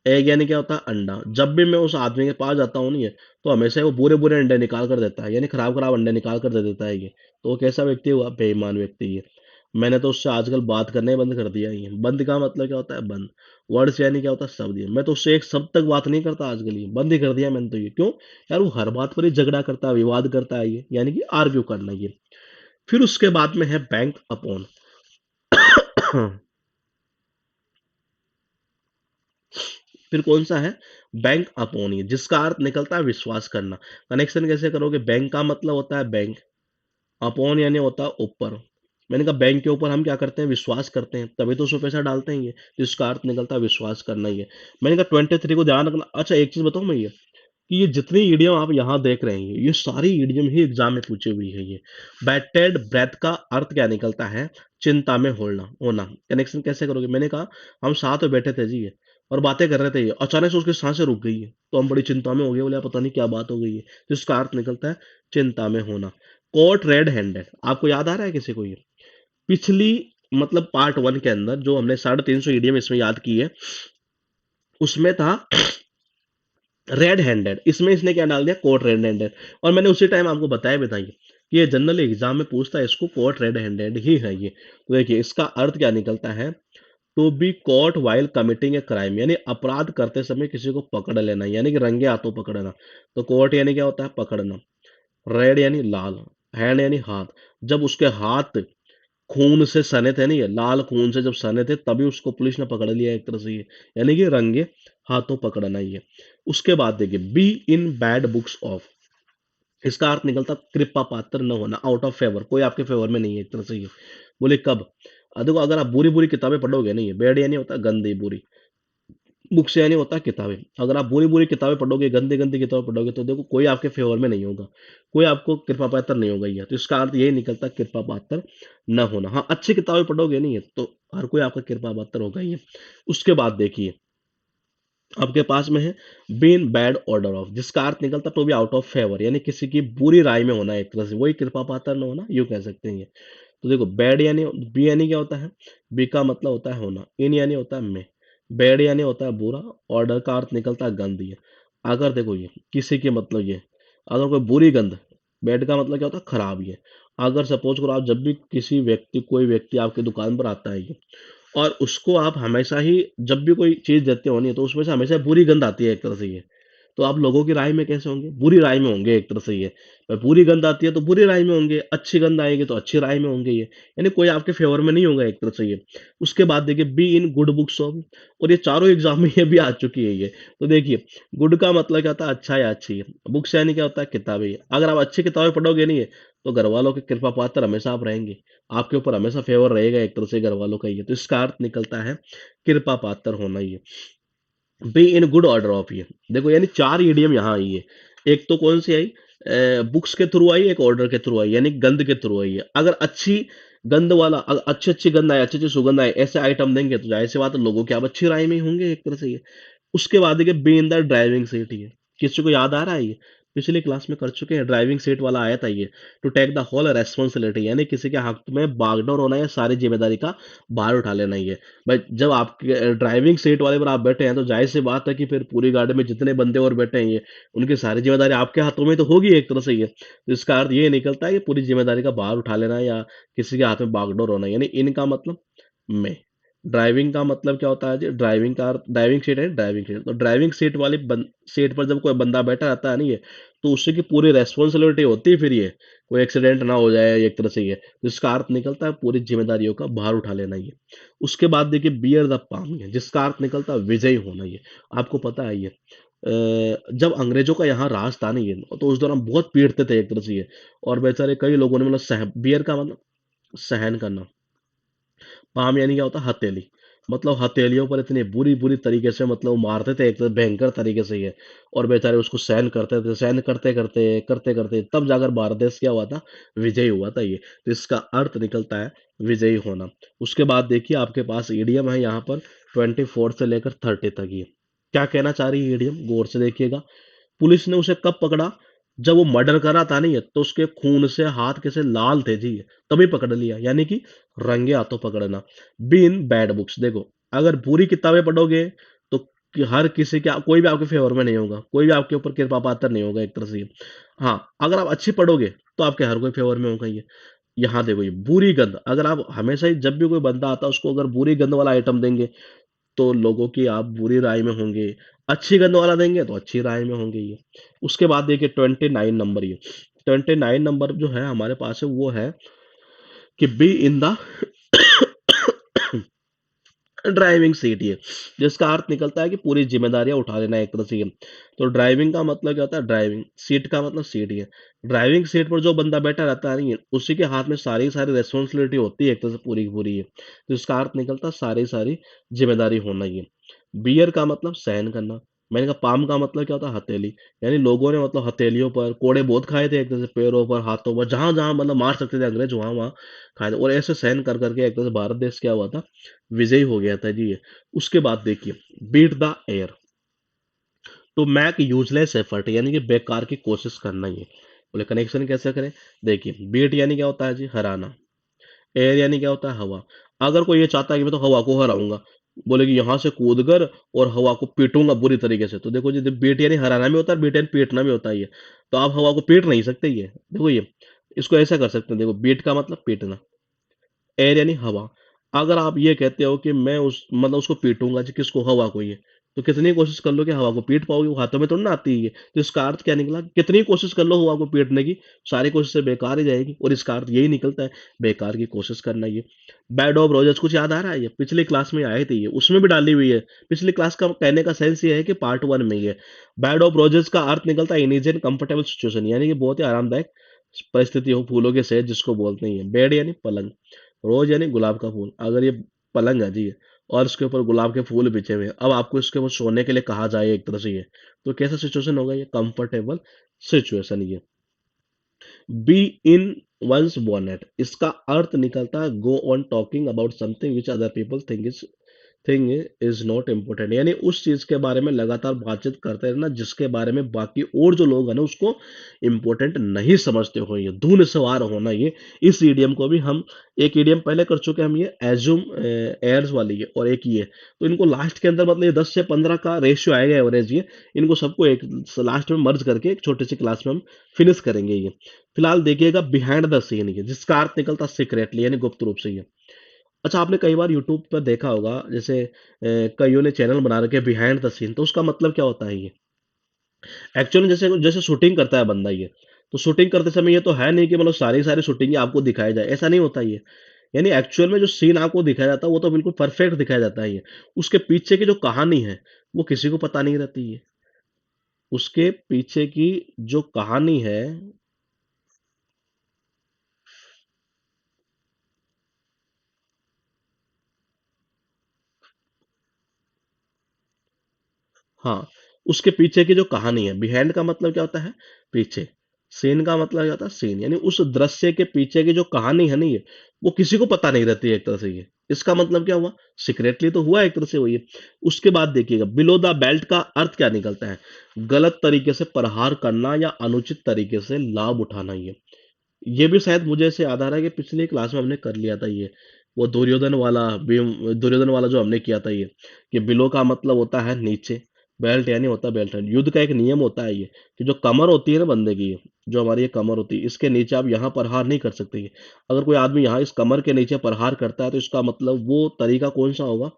एग यानी क्या होता है? अंडा। जब भी मैं उस आदमी के पास जाता हूँ नहीं है, तो हमेशा वो बुरे बुरे अंडे निकाल कर देता है, यानी खराब खराब अंडे निकाल कर दे देता है ये। तो वो कैसा व्यक्ति हुआ? बेईमान व्यक्ति। ये मैंने तो उससे आजकल बात करना ही बंद कर दिया है। ये बंद का मतलब क्या होता है? बंद। वर्ड्स यानी क्या होता है? शब्द। ये मैं तो उससे एक शब्द तक बात नहीं करता आजकल, ये बंद ही कर दिया मैंने तो। ये क्यों? यार वो हर बात पर ही झगड़ा करता है, विवाद करता है, ये यानी कि आर्ग्यू करना। ये फिर उसके बाद में है बैंक अपॉन। फिर कौन सा है? बैंक अपॉन, ये जिसका अर्थ निकलता है विश्वास करना। कनेक्शन कैसे करोगे? बैंक का मतलब होता है बैंक, अपॉन यानी होता है ऊपर। मैंने कहा बैंक के ऊपर हम क्या करते हैं? विश्वास करते हैं, तभी तो उसमें पैसा डालते हैं। ये तो इसका अर्थ निकलता है विश्वास करना। ये मैंने कहा 23 को ध्यान रखना। अच्छा एक चीज बताऊं मैं, ये कि ये जितनी ईडियम आप यहाँ देख रहे हैं, ये सारी ईडियम ही एग्जाम में पूछी हुई है। ये बैटेड ब्रेथ का अर्थ क्या निकलता है? चिंता में होना होना। कनेक्शन कैसे करोगे? मैंने कहा हम साथ में बैठे थे जी, ये और बातें कर रहे थे, ये अचानक से उसकी सांसें रुक गई है, तो हम बड़ी चिंता में हो गए, बोले यार पता नहीं क्या बात हो गई है। तो इसका अर्थ निकलता है चिंता में होना। कोट रेड हैंडेड, आपको याद आ रहा है किसी को ये? पिछली मतलब पार्ट 1 के अंदर जो हमने 350 ईडियम इसमें याद की है, उसमें था रेड हैंडेड, इसमें इसने क्या डाल दिया? Caught red handed. और मैंने उसी टाइम आपको बताया भी था ये कि ये जनरल एग्जाम में पूछता है, इसको कोट रेड हैंडेड ही है ये। तो देखिए इसका अर्थ क्या निकलता है? To be caught while committing a crime, यानी अपराध करते समय किसी को पकड़ लेना, यानी कि रंगे हाथों पकड़ना। तो कोट यानी क्या होता है? पकड़ना। रेड यानी लाल। हैंड यानी हाथ। जब उसके हाथ खून से सने थे, नहीं है लाल खून से जब सने थे, तभी उसको पुलिस ने पकड़ लिया एक तरह से, ये यानी कि रंगे हाथों पकड़ना ही है। उसके बाद देखिए be in bad books of, इसका अर्थ निकलता कृपा पात्र न होना, आउट ऑफ फेवर, कोई आपके फेवर में नहीं है एक तरह से ये। बोले कब? देखो अगर आप बुरी बुरी किताबें पढ़ोगे, नहीं है बैड यानी होता है गंदी बुरी, बुक्स यानी होता है किताबें, अगर आप बुरी बुरी किताबें पढ़ोगे, गंदी गंदी किताबें पढ़ोगे, तो देखो कोई आपके फेवर में नहीं होगा, कोई आपको कृपा पात्र नहीं होगा ये। तो इसका अर्थ यही निकलता है कृपा पात्र न होना। हाँ अच्छी किताबें पढ़ोगे, नहीं है तो हर कोई आपका कृपा पात्र होगा ही है। उसके बाद देखिए आपके पास में है बीन बैड ऑर्डर ऑफ, जिसका अर्थ निकलता to be out of favour, यानी किसी की बुरी राय में होना एक तरह से, वही कृपा पात्र न होना यूं कह सकते हैं ये। तो देखो बैड यानी, बी यानी क्या होता है? बी का मतलब होता है होना। इन यानी होता है में। बैड यानी होता है बुरा। ऑर्डर का अर्थ निकलता है गंद। ये अगर देखो ये किसी की मतलब ये, अगर कोई बुरी गंध बैड का मतलब क्या होता है, खराब ही है। अगर सपोज करो आप जब भी किसी व्यक्ति कोई व्यक्ति आपकी दुकान पर आता है ये, और उसको आप हमेशा ही जब भी कोई चीज़ देते हो नहीं तो उसमें से हमेशा बुरी गंध आती है एक तरह से ये। तो आप लोगों की राय में कैसे होंगे? बुरी राय में होंगे एक तरह से ये। बुरी गंध आती है तो बुरी राय में होंगे, अच्छी गंध आएगी तो अच्छी राय में होंगे ये। यानी कोई आपके फ़ेवर में नहीं होगा एक तरह से ये। उसके बाद देखिए be in good books of, और ये चारों एग्ज़ाम में ये भी आ चुकी है ये। तो देखिए गुड का मतलब क्या होता है, अच्छा या अच्छी है। बुक्स यानी क्या होता है, किताबें। अगर आप अच्छी किताबें पढ़ोगे नहीं है, तो घरवालों के कृपा पात्र हमेशा आप रहेंगे। आपके ऊपर हमेशा फ़ेवर रहेगा एक तरह से घरवालों का ये। तो इसका अर्थ निकलता है कृपा पात्र होना ये। Be in good order of ये। देखो यानी 4 ईडीएम यहाँ आई है। एक तो कौन सी आई, बुक्स के थ्रू आई, एक ऑर्डर के थ्रू आई, यानी गंध के थ्रू आई है। अगर अच्छी गंध वाला, अच्छी अच्छी गंध आए, अच्छी अच्छी सुगंध आए, ऐसे आइटम देंगे तो जाहिर सी बात है लोगों की आप अच्छी राय में ही होंगे एक तरह से ये। उसके बाद देखिए be in the driving seat ये। किसी को याद आ रहा है ये? पिछली क्लास में कर चुके हैं, ड्राइविंग सीट वाला आया था ये। To take the whole responsibility, यानी किसी के हक में बागडोर होना है, सारी जिम्मेदारी का भार उठा लेना ही है। भाई जब आपके ड्राइविंग सीट वाले पर आप बैठे हैं तो जाहिर सी बात है कि फिर पूरी गाड़ी में जितने बंदे और बैठे हैं ये, उनकी सारी जिम्मेदारी आपके हाथों में तो होगी एक तरह से ये। तो इसका अर्थ ये निकलता है कि पूरी जिम्मेदारी का भार उठा लेना है, या किसी के हाथ में बागडोर होना है। यानी इनका मतलब मैं, ड्राइविंग का मतलब क्या होता है जी, ड्राइविंग का ड्राइविंग सीट है, ड्राइविंग सीट। तो ड्राइविंग सीट वाली सीट पर जब कोई बंदा बैठा रहता है नहीं है, तो उससे की पूरी रेस्पॉन्सिबिलिटी होती है फिर ये, कोई एक्सीडेंट ना हो जाए एक तरह से ये। तो इसका अर्थ निकलता है पूरी जिम्मेदारियों का भार उठा लेना ये। उसके बाद देखिए बियर द पाम है, जिसका अर्थ निकलता है विजयी होना ये। आपको पता है ये, जब अंग्रेजों का यहाँ राज था नहीं है, तो उस दौरान बहुत पीड़ते थे एक तरह से ये। और बेचारे कई लोगों ने मतलब सह बियर का मतलब सहन करना। पाम यानी क्या होता है, हथेली। मतलब हथेलियों पर इतनी बुरी बुरी तरीके से मतलब वो मारते थे एक तो भयंकर तरीके से ये। और बेचारे उसको सहन करते थे, सहन करते करते करते करते तब जाकर भारत देश क्या हुआ था, विजयी हुआ था ये। तो इसका अर्थ निकलता है विजयी होना। उसके बाद देखिए आपके पास ईडियम है यहाँ पर 24 से लेकर 30 तक ये। क्या कहना चाह रही है ईडियम, गौर से देखिएगा। पुलिस ने उसे कब पकड़ा, जब वो मर्डर करा था नहीं है, तो उसके खून से हाथ कैसे लाल थे जी, तभी पकड़ लिया, यानी कि रंगे हाथों पकड़ना। बीन बैड बुक्स, देखो अगर बुरी किताबें पढ़ोगे तो हर किसी के, कोई भी आपके फेवर में नहीं होगा, कोई भी आपके ऊपर कृपा पात्र नहीं होगा एक तरह से। हाँ, अगर आप अच्छी पढ़ोगे तो आपके हर कोई फेवर में होगा ये। यहाँ देखो ये बुरी गंध, अगर आप हमेशा ही जब भी कोई बंदा आता है उसको अगर बुरी गंध वाला आइटम देंगे तो लोगों की आप बुरी राय में होंगे। अच्छी गंध वाला देंगे तो अच्छी राय में होंगे ये। उसके बाद देखिए 29 नंबर ये। 29 नंबर जो है हमारे पास है वो है कि be in the driving seat ये, जिसका अर्थ निकलता है कि पूरी जिम्मेदारियां उठा लेना एक तरह से ये। तो ड्राइविंग का मतलब क्या होता है, ड्राइविंग सीट का मतलब सीट ही है। ड्राइविंग सीट पर जो बंदा बैठा रहता है नहीं है, उसी के हाथ में सारी सारी रेस्पॉन्सिबिलिटी होती है एक तरह से पूरी की पूरी है। तो इसका अर्थ निकलता है सारी सारी जिम्मेदारी होना ये। बियर का मतलब सहन करना। मैंने कहा पाम का मतलब क्या होता है, हथेली। यानी लोगों ने मतलब हथेलियों पर कोड़े बहुत खाए थे एक तरह से, पैरों पर हाथों पर जहां जहां मतलब मार सकते थे अंग्रेज, वहां वहां खाए थे। और ऐसे सहन कर करके एक तरह से भारत देश क्या हुआ था, विजयी हो गया था जी ये। उसके बाद देखिए beat the air, to make useless effort, यानी कि बेकार की कोशिश करना ये। बोले कनेक्शन कैसे करें, देखिए बीट यानी क्या होता है जी, हराना। एयर यानी क्या होता है, हवा। अगर कोई ये चाहता है कि मैं तो हवा को हराऊंगा, बोले कि यहाँ से कूद कर और हवा को पीटूंगा बुरी तरीके से, तो देखो जी बीट यानी हराना भी होता है, बीट यानी पीटना भी होता है ये। तो आप हवा को पीट नहीं सकते ये, देखो ये, इसको ऐसा कर सकते हैं, देखो बीट का मतलब पीटना, एयर यानी हवा। अगर आप ये कहते हो कि मैं उस मतलब उसको पीटूंगा जी, किसको, हवा को ये, तो कितनी कोशिश कर लो कि हवा को पीट पाओगे, वो हाथों में थोड़ी ना आती है ये। तो इसका अर्थ क्या निकला, कितनी कोशिश कर लो हवा को पीटने की, सारी कोशिशें बेकार ही जाएगी। और इसका अर्थ यही निकलता है, बेकार की कोशिश करना ये। बेड ऑफ रोजेस कुछ याद आ रहा है, ये पिछली क्लास में आए थे ये, उसमें भी डाली हुई है। पिछली क्लास का कहने का सेंस ये है कि पार्ट 1 में ही है। बेड ऑफ रोजेस का अर्थ निकलता है इनिजेंट कंफर्टेबल सिचुएशन, यानी कि बहुत ही आरामदायक परिस्थिति हो, फूलों के सेज जिसको बोलते हैं। बेड यानी पलंग, रोज यानी गुलाब का फूल। अगर ये पलंग है जी और इसके ऊपर गुलाब के फूल बिछे हुए हैं, अब आपको इसके ऊपर सोने के लिए कहा जाए एक तरह से ये, तो कैसा सिचुएशन होगा ये, कंफर्टेबल सिचुएशन ये। बी इन वंस बोनेट, इसका अर्थ निकलता है go on talking about something which other people think is thing is not important, यानी उस चीज के बारे में लगातार बातचीत करते रहना जिसके बारे में बाकी और जो लोग हैं ना उसको इम्पोर्टेंट नहीं समझते हो, ये धुन सवार होना। ये इस ईडियम को भी हम एक ईडियम पहले कर चुके हैं हम, ये एज्यूम एयर्स वाली है और एक ये, तो इनको लास्ट के अंदर मतलब ये 10 से 15 का रेशियो आएगा एवरेज, ये इनको सबको एक लास्ट में मर्ज करके एक छोटी सी क्लास में हम फिनिश करेंगे ये। फिलहाल देखिएगा बिहाइंड द सीन, ये जिसका अर्थ निकलता सीक्रेटली यानी गुप्त रूप से ये। अच्छा, आपने कई बार यूट्यूब पर देखा होगा, जैसे कईयों ने चैनल बना रखे बिहाइंड द सीन, तो उसका मतलब क्या होता है ये? एक्चुअली जैसे जैसे शूटिंग करता है बंदा ये, तो शूटिंग करते समय ये तो है नहीं कि मतलब सारी सारी शूटिंग आपको दिखाया जाए, ऐसा नहीं होता ये। यानी एक्चुअल में जो सीन आपको दिखाया जाता है वो तो बिल्कुल परफेक्ट दिखाया जाता है ये। उसके पीछे की जो कहानी है वो किसी को पता नहीं रहती है। उसके पीछे की जो कहानी है, हाँ, उसके पीछे की जो कहानी है, बिहाइंड का मतलब क्या होता है? पीछे। सीन का मतलब क्या होता है? सीन, यानी उस दृश्य के पीछे की जो कहानी है ना ये, वो किसी को पता नहीं रहती है एक तरह से ये। इसका मतलब क्या हुआ? सीक्रेटली तो हुआ एक तरह से वो ये। उसके बाद देखिएगा बिलो द बेल्ट का अर्थ क्या निकलता है? गलत तरीके से प्रहार करना या अनुचित तरीके से लाभ उठाना ये। ये भी शायद मुझे ऐसे याद आ रहा है कि पिछली क्लास में हमने कर लिया था ये। वो दुर्योधन वाला भीम, दुर्योधन वाला जो हमने किया था ये, कि बिलो का मतलब होता है नीचे, बेल्ट यानी होता है बेल्ट। युद्ध का एक नियम होता है ये, कि जो कमर होती है ना बंदे की, जो हमारी ये कमर होती है, इसके नीचे आप यहाँ प्रहार नहीं कर सकते ये। अगर कोई आदमी यहाँ इस कमर के नीचे प्रहार करता है तो इसका मतलब वो तरीका कौन सा होगा?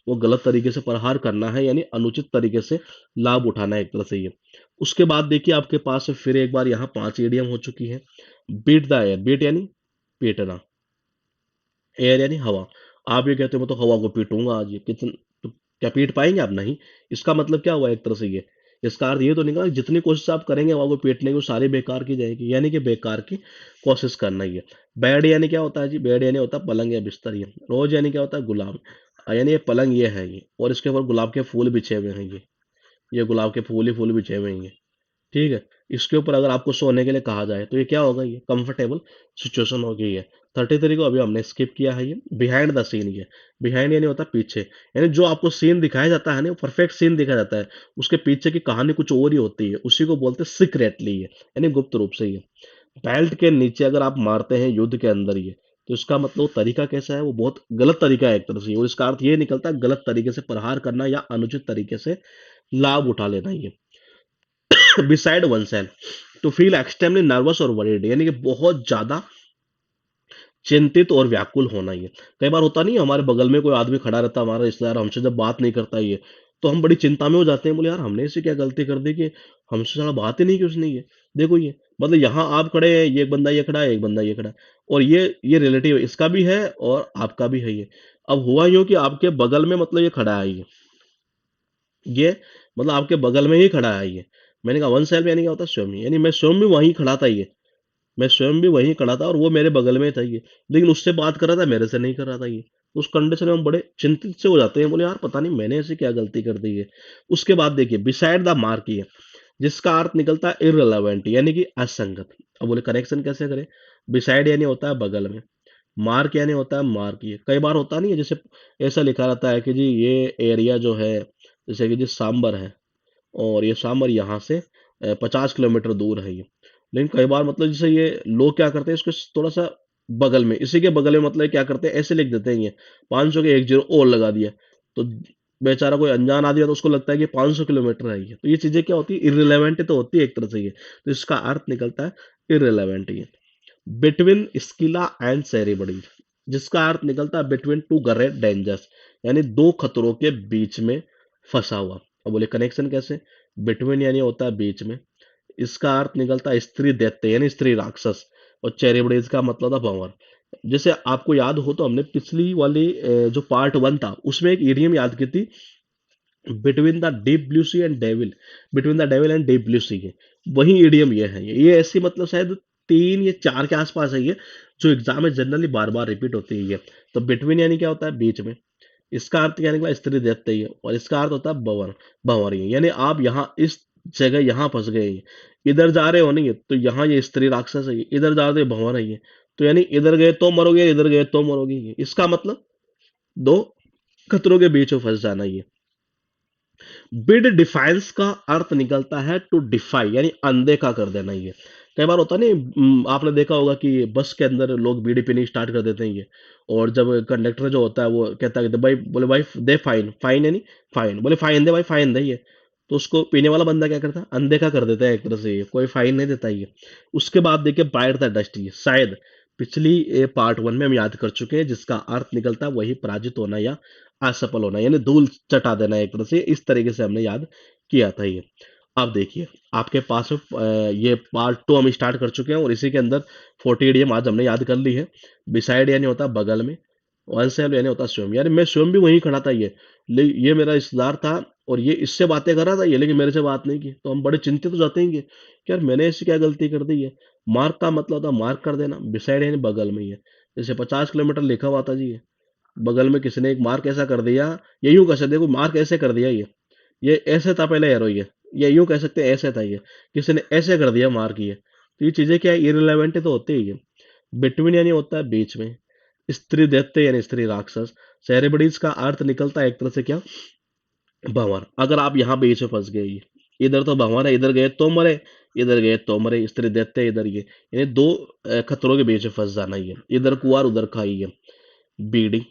वो गलत तरीके से प्रहार करना है, यानी अनुचित तरीके से लाभ उठाना है एक तरह से ये। उसके बाद देखिए आपके पास फिर एक बार यहाँ 5 ईडियम हो चुकी है। बीट द एयर, बीट यानी पीटना, एयर यानी हवा। आप ये कहते हो मैं तो हवा को पीटूंगा आज, ये कितन तो क्या पीट पाएंगे आप? नहीं। इसका मतलब क्या हुआ एक तरह से ये? इसका अर्थ ये तो निकला कि जितनी कोशिश आप करेंगे हवा को पीटने की वो सारी बेकार की जाएगी, यानी कि बेकार की कोशिश करना ही है। बेड यानी क्या होता है जी? बेड यानी होता है पलंग या बिस्तर ये। रोज यानी क्या होता है? गुलाब। यानी ये पलंग ये है ये, और इसके ऊपर गुलाब के फूल बिछे हुए हैं ये गुलाब के फूल ही फूल बिछे हुए हैं ये। ठीक है? इसके ऊपर अगर आपको सोने के लिए कहा जाए तो ये क्या होगा? ये कंफर्टेबल सिचुएशन हो गई है। 33 को अभी हमने स्किप किया है ये। बिहाइंड द सीन ये, बिहाइंड यानी होता है पीछे, यानी जो आपको सीन दिखाया जाता है ना वो परफेक्ट सीन दिखाया जाता है, उसके पीछे की कहानी कुछ और ही होती है, उसी को बोलते हैं सीक्रेटली ये, यानी गुप्त रूप से ये। बेल्ट के नीचे अगर आप मारते हैं युद्ध के अंदर ये, तो इसका मतलब वो तरीका कैसा है? वो बहुत गलत तरीका है एक तरह से, और इसका अर्थ ये निकलता है गलत तरीके से प्रहार करना या अनुचित तरीके से लाभ उठा लेना ये। Beside oneself, to feel extremely nervous और वरीड, यानी कि बहुत ज्यादा चिंतित और व्याकुल होना ये। कई बार होता नहीं है, हमारे बगल में कोई आदमी खड़ा रहता है, हमारा रिश्तेदार, हमसे जब बात नहीं करता ये, तो हम बड़ी चिंता में हो जाते हैं, बोले यार हमने ऐसी क्या गलती कर दी कि हमसे साला बात ही नहीं की उसने ये। देखो ये, मतलब यहाँ आप खड़े हैं, ये एक बंदा ये खड़ा है, एक बंदा ये खड़ा है, और ये रिलेटिव इसका भी है और आपका भी है ये। अब हुआ यूं कि आपके बगल में मतलब ये खड़ा है ये मतलब आपके बगल में ही खड़ा है ये। मैंने कहा वन सेल्फ यानी क्या होता है? स्वयं ही, यानी मैं स्वयं भी वहीं खड़ा था ये, मैं स्वयं भी वहीं खड़ा था और वो मेरे बगल में था ये, लेकिन उससे बात कर रहा था, मेरे से नहीं कर रहा था ये। उस कंडीशन में हम बड़े चिंतित से हो जाते हैं, बोले यार पता नहीं मैंने ऐसी क्या गलती कर दी है। उसके बाद देखिए बिसाइड द मार्क ये, जिसका अर्थ निकलता है इररिलेवेंट, यानी कि असंगत। अब बोले कनेक्शन कैसे करें? बिसाइड यानी होता है बगल में, मार्क यानी होता है मार्क। ये कई बार होता नहीं है, जैसे ऐसा लिखा रहता है कि जी ये एरिया जो है, जैसे कि जी सांबर है, और ये सांबर यहाँ से 50 किलोमीटर दूर है ये। लेकिन कई बार मतलब जैसे ये लोग क्या करते हैं, इसको थोड़ा सा बगल में, इसी के बगल में मतलब क्या करते हैं, ऐसे लिख देते हैं ये 500 के एक जीरो और लगा दिया, तो बेचारा कोई अनजान आदमी है तो उसको लगता है कि 500 किलोमीटर है ये। तो ये चीजें क्या होती है? इररिलेवेंट तो होती है एक तरह से ये, तो इसका अर्थ निकलता है इररिलेवेंट ये। बिटवीन स्किला एंड सेरेबडी, जिसका अर्थ निकलता है बिटवीन टू ग्रेट डेंजर्स, यानी दो खतरों के बीच में फंसा हुआ। अब बोले कनेक्शन कैसे? बिटवीन यानी होता है बीच में, इसका अर्थ निकलता है स्त्री दैत्य यानी स्त्री राक्षस, और चैरिबडीज का मतलब था भंवर। जैसे आपको याद हो तो हमने पिछली वाली जो पार्ट वन था उसमें एक ईडियम याद की थी, between the deep blue sea and devil, between the devil and deep blue sea है। वही ईडियम ये है, ये ऐसी मतलब शायद 3 या 4 के आसपास है ये, जो एग्जाम में जनरली बार बार रिपीट होती है ये। तो बिटवीन यानी क्या होता है? बीच में। इसका अर्थ क्या निकला? स्त्री देते ही है, और इसका अर्थ होता है भंवर, भंवरी, यानी आप यहाँ इस जगह यहाँ फंस गए हैं। इधर जा रहे हो नहीं है तो यहाँ ये स्त्री राक्षस है, इधर जा रहे हो भंवर है ये, तो यानी इधर गए तो मरोगे, इधर गए तो मरोगे ये। इसका मतलब दो खतरों के बीच में फंस जाना ये। बिड डिफाइंस का अर्थ निकलता है टू डिफाई, यानी अनदेखा कर देना ये। कई बार होता नहीं, आपने देखा होगा कि बस के अंदर लोग बीड़ी पीनी स्टार्ट कर देते हैं ये, और जब कंडक्टर जो होता है वो कहता है कि भाई, बोले भाई दे फाइन, फाइन है नहीं, फाइन, बोले फाइन दे भाई, फाइन दे ये, तो उसको पीने वाला बंदा क्या करता है, अनदेखा कर देता है एक तरह से, ये कोई फाइन नहीं देता ये। उसके बाद देखिए बाइट द डस्ट, ये शायद पिछली पार्ट वन में हम याद कर चुके हैं, जिसका अर्थ निकलता है वही पराजित होना या असफल होना, यानी धूल चटा देना एक तरह से, इस तरीके से हमने याद किया था ये। अब देखिए आपके पास में ये पार्ट टू हम स्टार्ट कर चुके हैं, और इसी के अंदर 40 इडियम आज हमने याद कर ली है। बिसाइड यानी होता है बगल में, वन सेल्फ यानी होता है स्वयं, यानी मैं स्वयं भी वहीं खड़ा था ये मेरा रिश्तेदार था, और ये इससे बातें कर रहा था ये, लेकिन मेरे से बात नहीं की, तो हम बड़े चिंतित हो जाते हैं कि यार मैंने ऐसी क्या गलती कर दी है। मार्क का मतलब होता है मार्क कर देना, बिसाइड यानी बगल में ही है, जैसे 50 किलोमीटर लिखा हुआ था जी, बगल में किसी ने एक मार्क ऐसा कर दिया, ये यूं कह सकते देखो मार्क ऐसे कर दिया ये ऐसे था पहले एरो, ये यूं कह सकते हैं ऐसे था ये, किसी ने ऐसे कर दिया मार्क ये, तो ये चीजें क्या है, इरिलेवेंट तो होती ही है। बिटवीन यानी होता है बीच में, स्त्री दैत्य यानी स्त्री राक्षस, सेरेब्रिज का अर्थ निकलता है एक तरह से क्या, भंवर। अगर आप यहाँ बीच में फंस गए, ये इधर तो भंवर है, इधर गए तो मरे, इधर गए तो मरे, स्त्री दैत्य इधर ये, यानी दो खतरों के बीच में फंस जाना, ये इधर कुआर उधर खाई है। बीड़ी,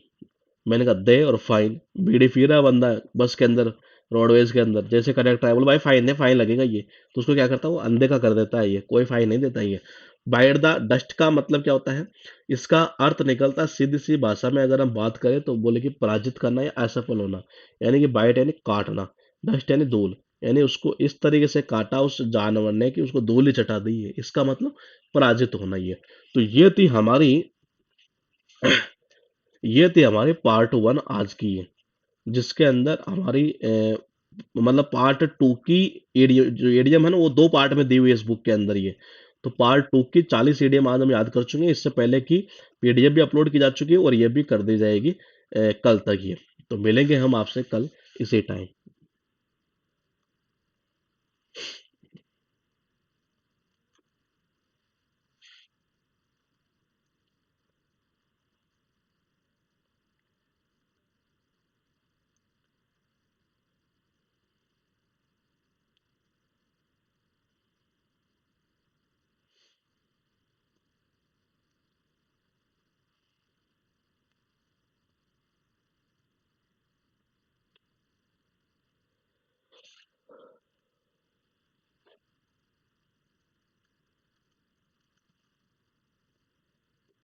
मैंने कहा दे, और फाइन, बीड़ी पी रहा है बंदा बस के अंदर, रोडवेज के अंदर, जैसे कनेक्टर है बोले भाई फाइन है, फाइन लगेगा ये, तो उसको क्या करता है वो अनदेखा कर देता है, ये कोई फाइन नहीं देता ये। बाइट द डस्ट का मतलब क्या होता है, इसका अर्थ निकलता है सीधी सी भाषा में अगर हम बात करें तो बोले कि पराजित करना या असफल होना, यानी कि बाइट यानी काटना, डस्ट यानी धूल, यानी उसको इस तरीके से काटा उस जानवर ने कि उसको धूल ही चटा दी है, इसका मतलब पराजित होना ये। तो ये थी हमारी पार्ट वन आज की है, जिसके अंदर हमारी मतलब पार्ट टू की एडियम, जो एडियम है ना वो दो पार्ट में दी हुई है इस बुक के अंदर ये। तो पार्ट टू की 40 एडियम आज हम याद कर चुके हैं, इससे पहले की पीडीएफ भी अपलोड की जा चुकी है, और ये भी कर दी जाएगी कल तक ये। तो मिलेंगे हम आपसे कल इसी टाइम।